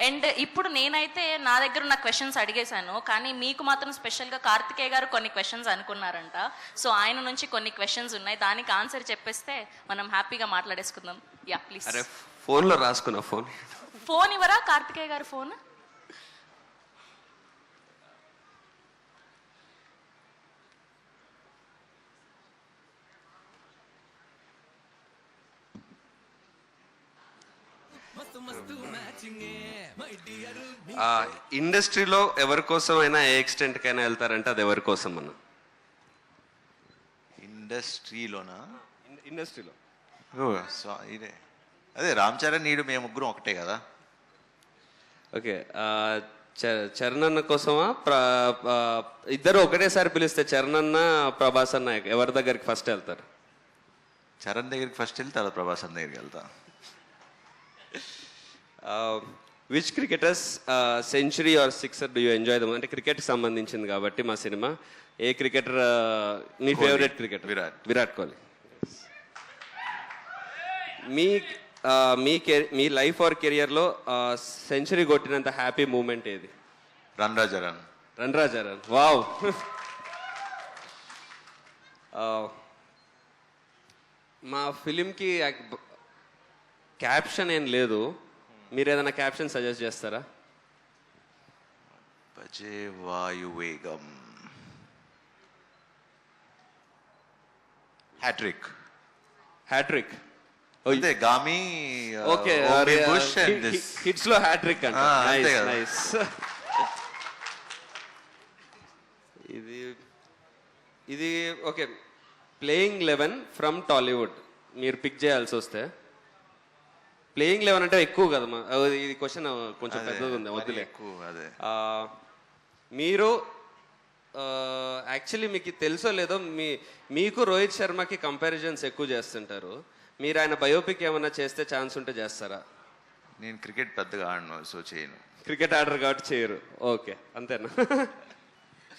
And ఇప్పుడు నేనైతే నా దగ్గర ఉన్న క్వశ్చన్స్ అడిగేశాను, కానీ మీకు మాత్రం స్పెషల్గా కార్తికేయ గారు కొన్ని క్వశ్చన్స్ అనుకున్నారంట. సో ఆయన నుంచి కొన్ని క్వశ్చన్స్ ఉన్నాయి, దానికి ఆన్సర్ చెప్పేస్తే మనం హ్యాపీగా మాట్లాడేసుకుందాం. Yeah please. అరే ఫోన్లో రాసుకున్నా. ఫోన్ ఇవ్వరా కార్తికేయ గారు? ఫోన్ ఇండస్ట్రీలో ఎవరి కోసం అయినా ఏ ఎక్స్టెంట్ కైనా వెళ్తారంటే అది ఎవరి కోసం అన్న? ఇండస్ట్రీలోనా? ఇండస్ట్రీలో ఇదే అదే రామ్ చరణ్ నీడు మేము ముగ్గురం ఒకటే కదా. ఓకే, చరణ్ అన్న కోసమా? ఇద్దరు ఒకటేసారి పిలిస్తే చరణ్ అన్న ప్రభాస్ అన్న ఎవరి దగ్గరికి ఫస్ట్ వెళ్తారు? చరణ్ దగ్గరికి ఫస్ట్ వెళ్తే తర్వాత ప్రభాస్ అన్న దగ్గరికి వెళ్తా. Which cricketers century or sixer do you enjoy them? అంటే క్రికెట్కి సంబంధించింది కాబట్టి మా సినిమా. ఏ క్రికెటర్ మీ ఫేవరెట్ క్రికెటర్? విరాట్ కోహ్లీ. మీ లైఫ్ ఆర్ కెరియర్లో సెంచరీ కొట్టినంత హ్యాపీ మూమెంట్ ఏది? రన్ రాజా. వావ్. మా ఫిలింకి క్యాప్షన్ ఏం లేదు, మీరు ఏదైనా క్యాప్షన్ సజెస్ట్ చేస్తారా? భజే వాయువేగం. హ్యాట్రిక్. అంతే గామి. ఓకే, హిట్స్ లో హ్యాట్రిక్ అంటే నైస్. ఇది ఓకే. ప్లేయింగ్ 11 ఫ్రమ్ టాలీవుడ్ మీరు పిక్ చేయాల్సి వస్తే, ప్లేయింగ్ 11 అంటే ఎక్కువ కదమ్మా. ఇది క్వశ్చన్ కొంచెం పెద్దది ఉంది, వద్దులే. మీరు యాక్చువల్లీ మీకు తెలుసో లేదో, మీకు రోహిత్ శర్మకి కంపారిజన్స్ ఎక్కువ చేస్తుంటారు. మీరు ఆయన బయోపిక్ ఏమైనా చేస్తే ఛాన్స్ ఉంటే చేస్తారా? నేను క్రికెట్ పెద్దగా ఆడను, సో చేయను. క్రికెట్ ఆడరు కాబట్టి చేయరు. ఓకే, అంతేనా?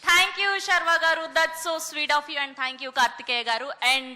థ్యాంక్ యూ శర్వా గారు, that's so sweet of you. And thank you Karthikeya గారు. అండ్